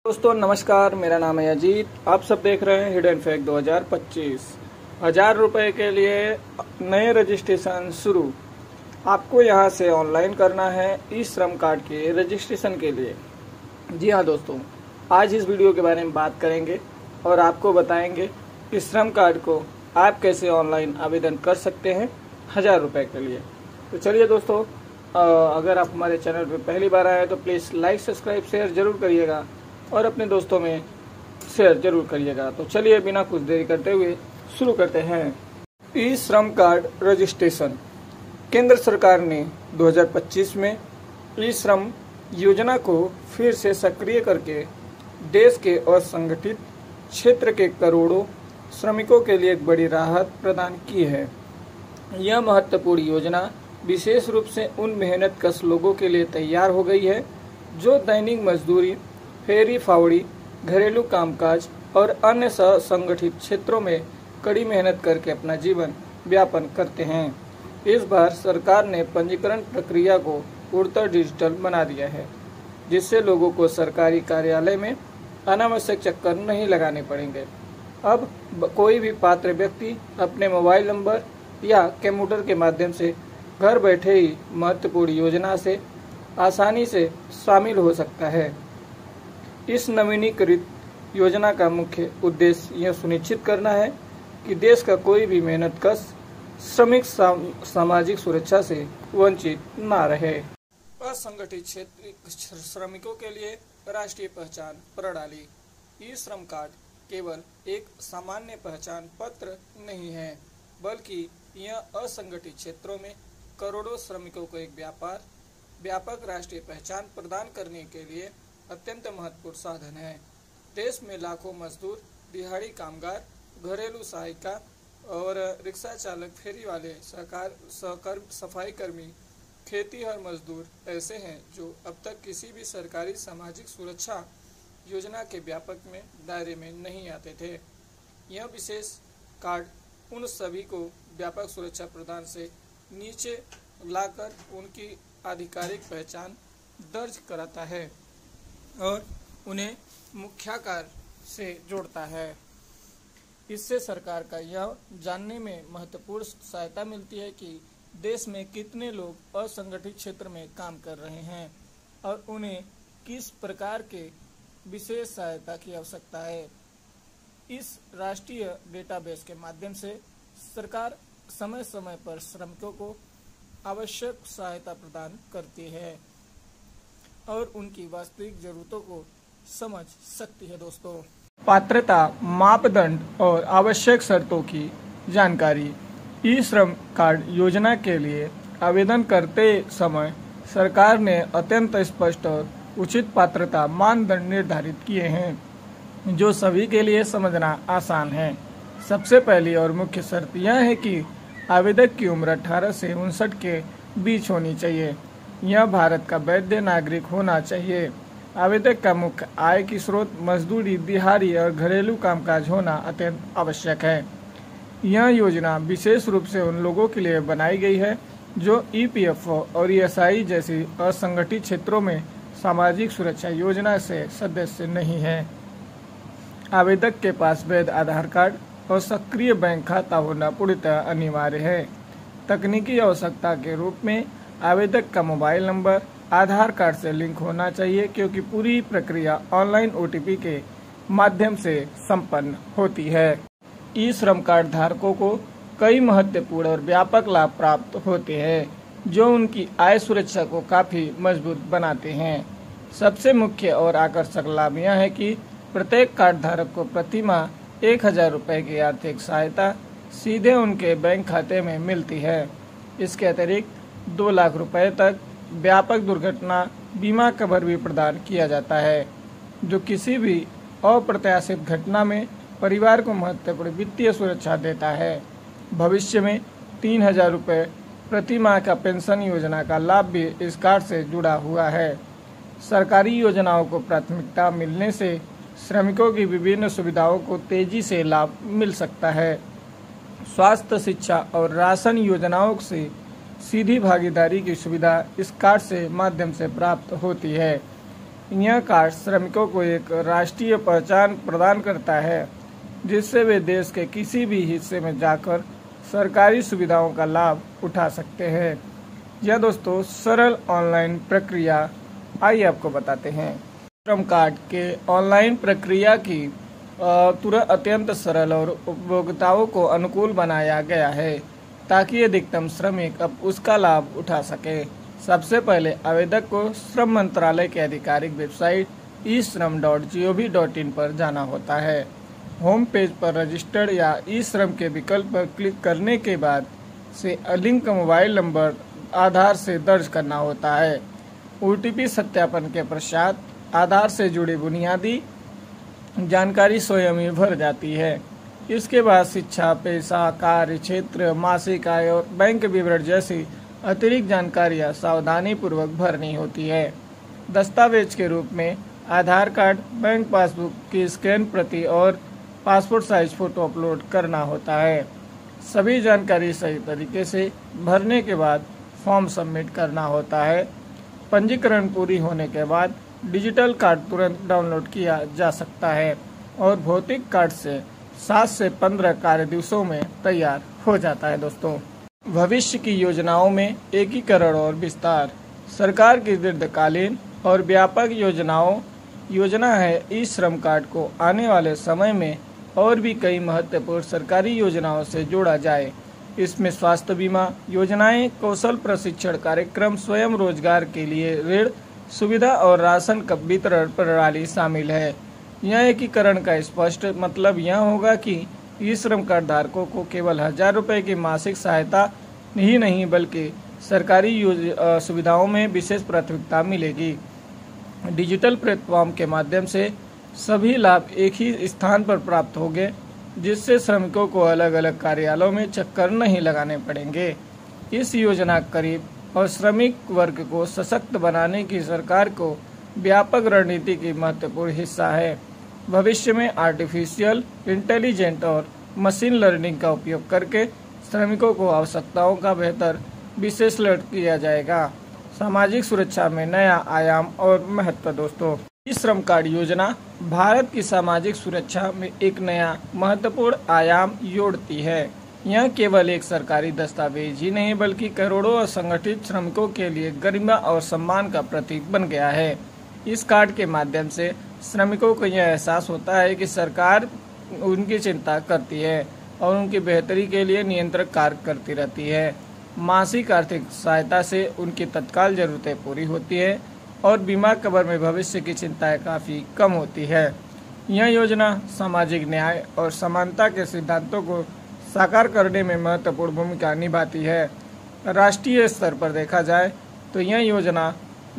दोस्तों नमस्कार, मेरा नाम है अजीत। आप सब देख रहे हैं हिडन फैक्ट 2025। 1000 रुपये के लिए नए रजिस्ट्रेशन शुरू। आपको यहां से ऑनलाइन करना है ई श्रम कार्ड के रजिस्ट्रेशन के लिए। जी हाँ दोस्तों, आज इस वीडियो के बारे में बात करेंगे और आपको बताएंगे कि श्रम कार्ड को आप कैसे ऑनलाइन आवेदन कर सकते हैं 1000 रुपये के लिए। तो चलिए दोस्तों, अगर आप हमारे चैनल पर पहली बार आए तो प्लीज़ लाइक सब्सक्राइब शेयर जरूर करिएगा और अपने दोस्तों में शेयर जरूर करिएगा। तो चलिए बिना कुछ देरी करते हुए शुरू करते हैं। ई श्रम कार्ड रजिस्ट्रेशन। केंद्र सरकार ने 2025 में ई श्रम योजना को फिर से सक्रिय करके देश के असंगठित क्षेत्र के करोड़ों श्रमिकों के लिए एक बड़ी राहत प्रदान की है। यह महत्वपूर्ण योजना विशेष रूप से उन मेहनतकश लोगों के लिए तैयार हो गई है जो दैनिक मजदूरी, फेरी फावड़ी, घरेलू कामकाज और अन्य संगठित क्षेत्रों में कड़ी मेहनत करके अपना जीवन व्यापन करते हैं। इस बार सरकार ने पंजीकरण प्रक्रिया को पूर्णतः डिजिटल बना दिया है, जिससे लोगों को सरकारी कार्यालय में अनावश्यक चक्कर नहीं लगाने पड़ेंगे। अब कोई भी पात्र व्यक्ति अपने मोबाइल नंबर या कंप्यूटर के माध्यम से घर बैठे ही महत्वपूर्ण योजना से आसानी से शामिल हो सकता है। इस नवीनीकृत योजना का मुख्य उद्देश्य यह सुनिश्चित करना है कि देश का कोई भी मेहनतकश श्रमिक सामाजिक सुरक्षा से वंचित न रहे। असंगठित क्षेत्र श्रमिकों के लिए राष्ट्रीय पहचान प्रणाली। ई श्रम कार्ड केवल एक सामान्य पहचान पत्र नहीं है, बल्कि यह असंगठित क्षेत्रों में करोड़ों श्रमिकों को एक व्यापक राष्ट्रीय पहचान प्रदान करने के लिए अत्यंत महत्वपूर्ण साधन है। देश में लाखों मजदूर, दिहाड़ी कामगार, घरेलू सहायिका और रिक्शा चालक, फेरी वाले, सफाई कर्मी, खेतीहर मजदूर ऐसे हैं जो अब तक किसी भी सरकारी सामाजिक सुरक्षा योजना के व्यापक में दायरे में नहीं आते थे। यह विशेष कार्ड उन सभी को व्यापक सुरक्षा प्रदान से नीचे लाकर उनकी आधिकारिक पहचान दर्ज कराता है और उन्हें मुख्याकार से जोड़ता है। इससे सरकार का यह जानने में महत्वपूर्ण सहायता मिलती है कि देश में कितने लोग असंगठित क्षेत्र में काम कर रहे हैं और उन्हें किस प्रकार के विशेष सहायता की आवश्यकता है। इस राष्ट्रीय डेटाबेस के माध्यम से सरकार समय समय पर श्रमिकों को आवश्यक सहायता प्रदान करती है और उनकी वास्तविक जरूरतों को समझ सकती है। दोस्तों, पात्रता, मापदंड और आवश्यक शर्तों की जानकारी। ई श्रम कार्ड योजना के लिए आवेदन करते समय सरकार ने अत्यंत स्पष्ट और उचित पात्रता मानदंड निर्धारित किए हैं, जो सभी के लिए समझना आसान है। सबसे पहली और मुख्य शर्त यह है कि आवेदक की उम्र 18 से 59 के बीच होनी चाहिए। यह भारत का वैध नागरिक होना चाहिए। आवेदक का मुख्य आय की स्रोत मजदूरी, दिहाड़ी और घरेलू कामकाज होना अत्यंत आवश्यक है। यह योजना विशेष रूप से उन लोगों के लिए बनाई गई है जो ईपीएफओ और ईएसआई जैसी असंगठित क्षेत्रों में सामाजिक सुरक्षा योजना से सदस्य नहीं है। आवेदक के पास वैध आधार कार्ड और सक्रिय बैंक खाता होना पूर्णतः अनिवार्य है। तकनीकी आवश्यकता के रूप में आवेदक का मोबाइल नंबर आधार कार्ड से लिंक होना चाहिए, क्योंकि पूरी प्रक्रिया ऑनलाइन ओटीपी के माध्यम से संपन्न होती है। ई श्रम कार्ड धारकों को कई महत्वपूर्ण और व्यापक लाभ प्राप्त होते हैं, जो उनकी आय सुरक्षा को काफी मजबूत बनाते हैं। सबसे मुख्य और आकर्षक लाभ यह है कि प्रत्येक कार्ड धारक को प्रति माह 1000 रुपये की आर्थिक सहायता सीधे उनके बैंक खाते में मिलती है। इसके अतिरिक्त 2 लाख रुपए तक व्यापक दुर्घटना बीमा कवर भी प्रदान किया जाता है, जो किसी भी अप्रत्याशित घटना में परिवार को महत्वपूर्ण वित्तीय सुरक्षा देता है। भविष्य में 3000 रुपये प्रति माह का पेंशन योजना का लाभ भी इस कार्ड से जुड़ा हुआ है। सरकारी योजनाओं को प्राथमिकता मिलने से श्रमिकों की विभिन्न सुविधाओं को तेजी से लाभ मिल सकता है। स्वास्थ्य, शिक्षा और राशन योजनाओं से सीधी भागीदारी की सुविधा इस कार्ड से माध्यम से प्राप्त होती है। यह कार्ड श्रमिकों को एक राष्ट्रीय पहचान प्रदान करता है, जिससे वे देश के किसी भी हिस्से में जाकर सरकारी सुविधाओं का लाभ उठा सकते हैं। यह दोस्तों सरल ऑनलाइन प्रक्रिया आइए आपको बताते हैं। श्रम कार्ड के ऑनलाइन प्रक्रिया की तुरंत अत्यंत सरल और उपभोक्ताओं को अनुकूल बनाया गया है, ताकि अधिकतम श्रमिक अब उसका लाभ उठा सके। सबसे पहले आवेदक को श्रम मंत्रालय के आधिकारिक वेबसाइट e-shram.gov.in पर जाना होता है। होम पेज पर रजिस्टर्ड या ई-श्रम के विकल्प पर क्लिक करने के बाद से लिंक मोबाइल नंबर आधार से दर्ज करना होता है। OTP सत्यापन के पश्चात आधार से जुड़ी बुनियादी जानकारी स्वयं ही भर जाती है। इसके बाद शिक्षा, पेशा, कार्य क्षेत्र, मासिक आय और बैंक विवरण जैसी अतिरिक्त जानकारियां सावधानी पूर्वक भरनी होती है। दस्तावेज के रूप में आधार कार्ड, बैंक पासबुक की स्कैन प्रति और पासपोर्ट साइज फोटो अपलोड करना होता है। सभी जानकारी सही तरीके से भरने के बाद फॉर्म सबमिट करना होता है। पंजीकरण पूरी होने के बाद डिजिटल कार्ड तुरंत डाउनलोड किया जा सकता है और भौतिक कार्ड से 7 से 15 कार्य दिवसों में तैयार हो जाता है। दोस्तों, भविष्य की योजनाओं में एकीकरण और विस्तार। सरकार की दीर्घकालीन और व्यापक योजना है ई-श्रम कार्ड को आने वाले समय में और भी कई महत्वपूर्ण सरकारी योजनाओं से जोड़ा जाए। इसमें स्वास्थ्य बीमा योजनाएं, कौशल प्रशिक्षण कार्यक्रम, स्वयं रोजगार के लिए ऋण सुविधा और राशन का वितरण प्रणाली शामिल है। यह एकीकरण का स्पष्ट मतलब यह होगा कि ई-श्रम कार्ड धारकों को केवल 1000 रुपये की मासिक सहायता ही नहीं, बल्कि सरकारी सुविधाओं में विशेष प्राथमिकता मिलेगी। डिजिटल प्लेटफॉर्म के माध्यम से सभी लाभ एक ही स्थान पर प्राप्त होंगे, जिससे श्रमिकों को अलग अलग कार्यालयों में चक्कर नहीं लगाने पड़ेंगे। इस योजना गरीब और श्रमिक वर्ग को सशक्त बनाने की सरकार को व्यापक रणनीति की महत्वपूर्ण हिस्सा है। भविष्य में आर्टिफिशियल इंटेलिजेंस और मशीन लर्निंग का उपयोग करके श्रमिकों को आवश्यकताओं का बेहतर विश्लेषण किया जाएगा। सामाजिक सुरक्षा में नया आयाम और महत्व। दोस्तों, ई-श्रम कार्ड योजना भारत की सामाजिक सुरक्षा में एक नया महत्वपूर्ण आयाम जोड़ती है। यह केवल एक सरकारी दस्तावेज ही नहीं, बल्कि करोड़ों असंगठित श्रमिकों के लिए गरिमा और सम्मान का प्रतीक बन गया है। इस कार्ड के माध्यम से श्रमिकों को यह एहसास होता है कि सरकार उनकी चिंता करती है और उनकी बेहतरी के लिए निरंतर कार्य करती रहती है। मासिक आर्थिक सहायता से उनकी तत्काल जरूरतें पूरी होती है और बीमा कवर में भविष्य की चिंताएं काफ़ी कम होती है। यह योजना सामाजिक न्याय और समानता के सिद्धांतों को साकार करने में महत्वपूर्ण भूमिका निभाती है। राष्ट्रीय स्तर पर देखा जाए तो यह योजना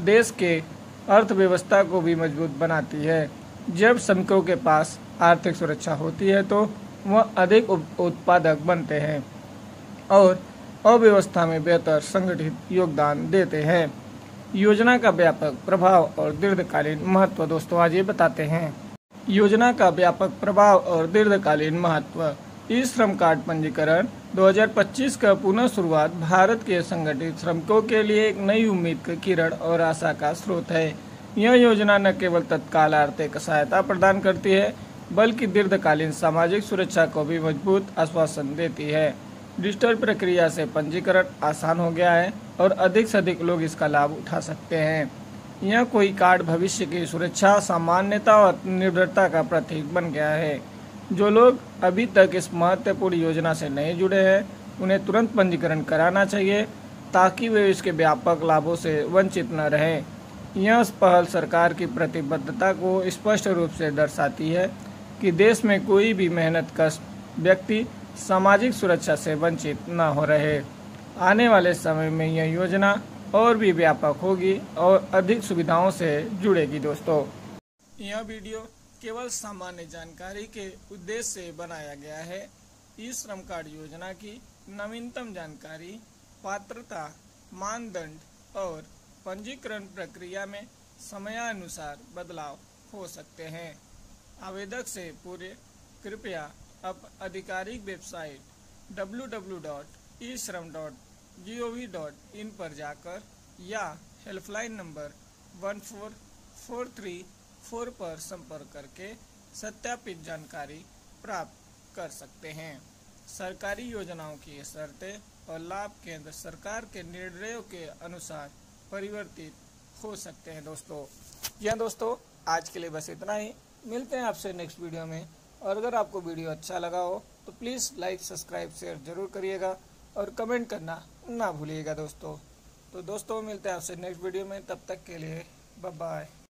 देश के अर्थव्यवस्था को भी मजबूत बनाती है। जब श्रमिकों के पास आर्थिक सुरक्षा होती है तो वह अधिक उत्पादक बनते हैं और अर्थव्यवस्था में बेहतर संगठित योगदान देते हैं। योजना का व्यापक प्रभाव और दीर्घकालीन महत्व। दोस्तों, आज ये बताते हैं योजना का व्यापक प्रभाव और दीर्घकालीन महत्व। ई-श्रम कार्ड पंजीकरण 2025 का पुनः शुरुआत भारत के संगठित श्रमिकों के लिए एक नई उम्मीद की किरण और आशा का स्रोत है। यह योजना न केवल तत्काल आर्थिक सहायता प्रदान करती है, बल्कि दीर्घकालीन सामाजिक सुरक्षा को भी मजबूत आश्वासन देती है। डिजिटल प्रक्रिया से पंजीकरण आसान हो गया है और अधिक से अधिक लोग इसका लाभ उठा सकते हैं। यह कोई कार्ड भविष्य की सुरक्षा, सामान्यता और निर्भरता का प्रतीक बन गया है। जो लोग अभी तक इस महत्वपूर्ण योजना से नहीं जुड़े हैं, उन्हें तुरंत पंजीकरण कराना चाहिए ताकि वे इसके व्यापक लाभों से वंचित न रहें। यह पहल सरकार की प्रतिबद्धता को स्पष्ट रूप से दर्शाती है कि देश में कोई भी मेहनतकश व्यक्ति सामाजिक सुरक्षा से वंचित न हो रहे। आने वाले समय में यह योजना और भी व्यापक होगी और अधिक सुविधाओं से जुड़ेगी। दोस्तों, यह वीडियो केवल सामान्य जानकारी के उद्देश्य से बनाया गया है। ई-श्रम कार्ड योजना की नवीनतम जानकारी, पात्रता, मानदंड और पंजीकरण प्रक्रिया में समयानुसार बदलाव हो सकते हैं। आवेदक से पूरे कृपया अब आधिकारिक वेबसाइट www.ishram.gov.in पर जाकर या हेल्पलाइन नंबर 14 434 पर संपर्क करके सत्यापित जानकारी प्राप्त कर सकते हैं। सरकारी योजनाओं की शर्तें और लाभ केंद्र सरकार के निर्णयों के अनुसार परिवर्तित हो सकते हैं। दोस्तों आज के लिए बस इतना ही। मिलते हैं आपसे नेक्स्ट वीडियो में। और अगर आपको वीडियो अच्छा लगा हो तो प्लीज़ लाइक, सब्सक्राइब, शेयर जरूर करिएगा और कमेंट करना ना भूलिएगा दोस्तों। तो दोस्तों मिलते हैं आपसे नेक्स्ट वीडियो में, तब तक के लिए बाय बाय।